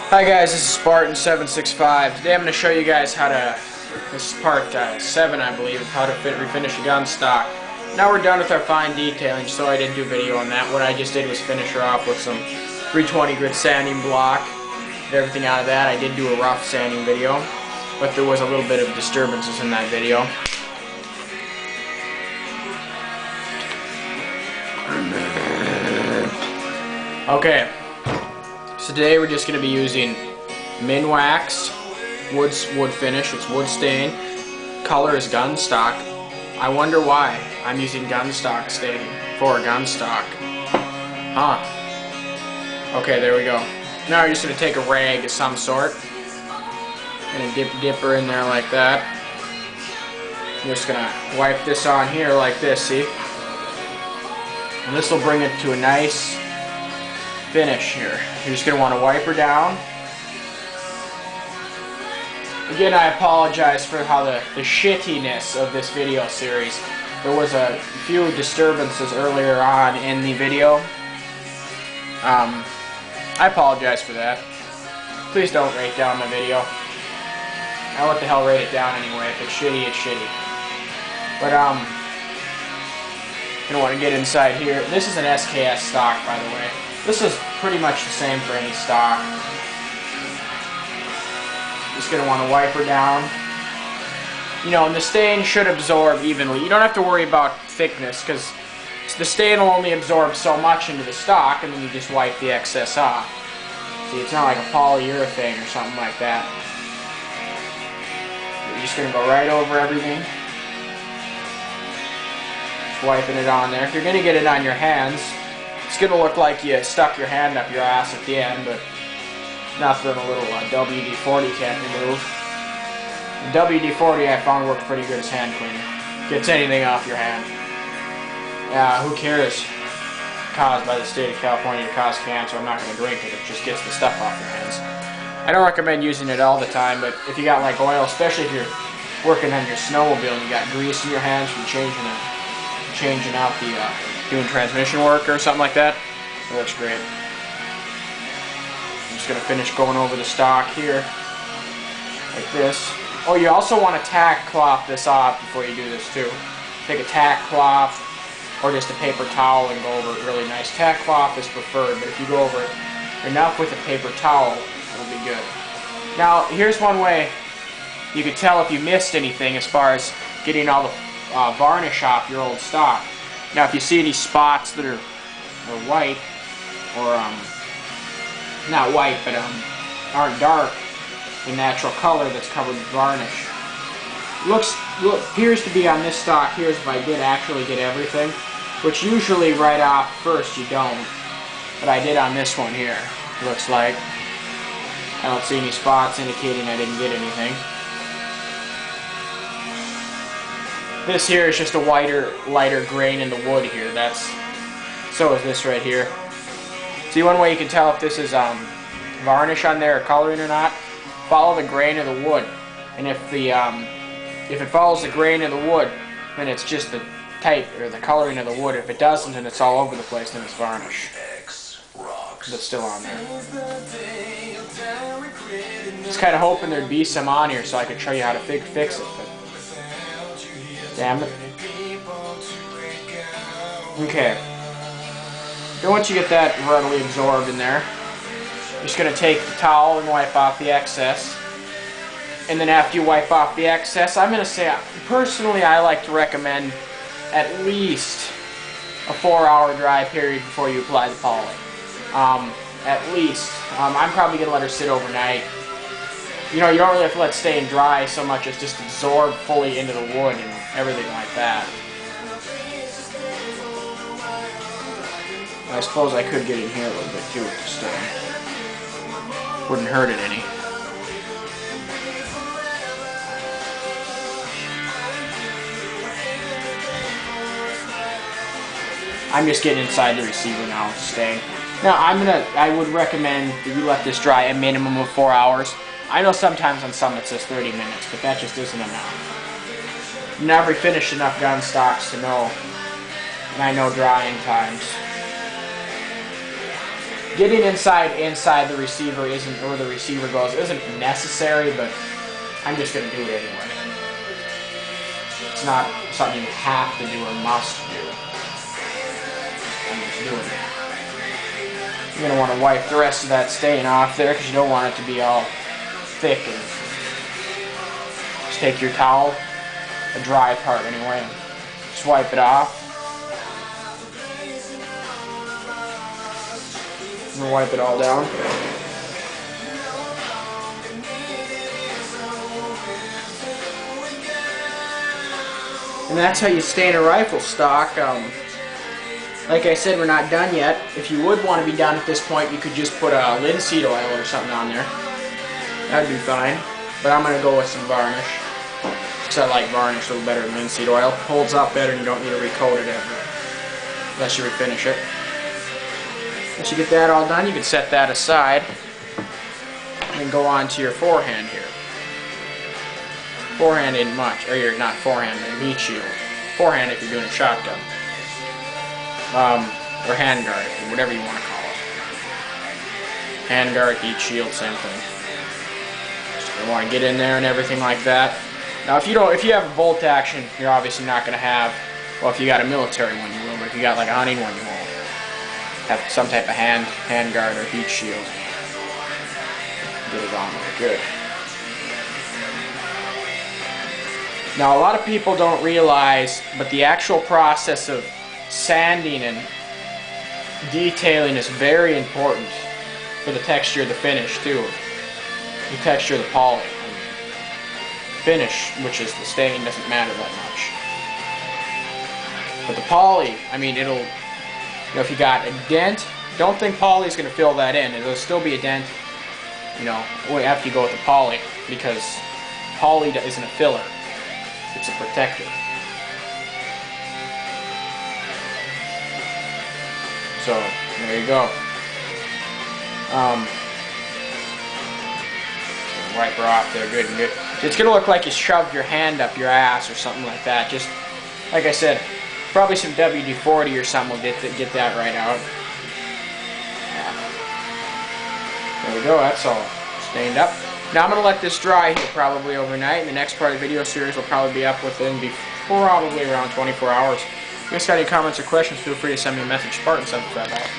Hi guys, this is Spartan765. Today I'm going to show you guys how to, this is part 7 I believe, of how to refinish a gun stock. Now we're done with our fine detailing, so I didn't do a video on that. What I just did was finish her off with some 320 grit sanding block. Did everything out of that. I did do a rough sanding video, but there was a little bit of disturbances in that video. Okay. So today we're just going to be using Min Wax, wood finish, it's wood stain, color is gun stock. I wonder why I'm using gun stock stain for a gun stock. Huh. Okay, there we go. Now we're just going to take a rag of some sort and dip her in there like that. I'm just going to wipe this on here like this, see? And this will bring it to a nice finish here. You're just going to want to wipe her down. Again, I apologize for how the shittiness of this video series. There was a few disturbances earlier on in the video. I apologize for that. Please don't rate down my video. I what the hell rate it down anyway. If it's shitty, it's shitty. But gonna want to get inside here. This is an SKS stock, by the way. This is pretty much the same for any stock. Just going to want to wipe her down. You know, and the stain should absorb evenly. You don't have to worry about thickness because the stain will only absorb so much into the stock, and then you just wipe the excess off. See, it's not like a polyurethane or something like that. You're just going to go right over everything. Just wiping it on there. If you're going to get it on your hands, it's going to look like you stuck your hand up your ass at the end, but nothing a little WD-40 can't remove. The WD-40 I found worked pretty good as hand cleaner. Gets anything off your hand. Yeah, who cares? Caused by the state of California to cause cancer. I'm not going to drink it. It just gets the stuff off your hands. I don't recommend using it all the time, but if you got like oil, especially if you're working on your snowmobile and you got grease in your hands from changing out the doing transmission work or something like that, it works great. I'm just going to finish going over the stock here, like this. Oh, you also want to tack cloth this off before you do this too. Take a tack cloth or just a paper towel and go over it really nice. Tack cloth is preferred, but if you go over it enough with a paper towel, it'll be good. Now, here's one way you can tell if you missed anything as far as getting all the varnish off your old stock. Now, if you see any spots that are white, or not white, but aren't dark, the natural color that's covered with varnish. Appears to be on this stock here, if I did actually get everything, which usually right off first you don't, but I did on this one here. Looks like I don't see any spots indicating I didn't get anything. This here is just a lighter grain in the wood here. So is this right here. See, one way you can tell if this is varnish on there or coloring or not, follow the grain of the wood. And if it follows the grain of the wood, then it's just the type or the coloring of the wood. If it doesn't and it's all over the place, then it's varnish. That's still on there. Just kind of hoping there'd be some on here so I could show you how to fix it. But damn it. Okay. Then once you get that readily absorbed in there, you're just going to take the towel and wipe off the excess. And then after you wipe off the excess, I'm going to say, personally, I like to recommend at least a 4-hour dry period before you apply the poly. At least. I'm probably going to let her sit overnight. You know, you don't really have to let it stay and dry so much as just absorb fully into the wood and everything like that. I suppose I could get in here a little bit too with the stain. Wouldn't hurt it any. I'm just getting inside the receiver now with the stain. Now I would recommend that you let this dry a minimum of 4 hours. I know sometimes on some it says 30 minutes, but that just isn't enough. I've never finished enough gun stocks to know, and I know drying times. getting inside the receiver isn't, or the receiver goes, isn't necessary, but I'm just going to do it anyway. It's not something you have to do or must do. I'm just doing it. You're going to want to wipe the rest of that stain off there because you don't want it to be all thick. And just take your towel, a dry part anyway, and just wipe it off. And wipe it all down. And that's how you stain a rifle stock. Like I said, we're not done yet. If you would want to be done at this point, you could just put a linseed oil or something on there. That'd be fine. But I'm going to go with some varnish, because I like varnish a little better than linseed oil. Holds up better and you don't need to recoat it ever, unless you refinish it. Once you get that all done, you can set that aside and then go on to your forehand here. Forehand ain't much, or you're not forehand, but meat shield. Forehand if you're doing a shotgun. Or handguard, whatever you want to call it. Handguard, heat shield, same thing. So you want to get in there and everything like that. Now if you have a bolt action, you're obviously not going to have, well, if you got a military one you will, but if you got like a hunting one you won't. Have some type of handguard or heat shield. Get it on there, good. Now a lot of people don't realize, but the actual process of sanding and detailing is very important for the texture of the finish too. The texture of the poly. Finish, which is the stain, doesn't matter that much. But the poly, I mean, it'll, you know, if you got a dent, don't think poly is going to fill that in. It'll still be a dent, you know, after you go with the poly, because poly isn't a filler. It's a protector. So, there you go. Wipe her off there, good and good. It's going to look like you shoved your hand up your ass or something like that. Just, like I said, probably some WD-40 or something will get that right out. Yeah. There we go, that's all stained up. Now I'm going to let this dry here probably overnight, and the next part of the video series will probably be up within probably around 24 hours. If you guys got any comments or questions, feel free to send me a message. Spartan75 out.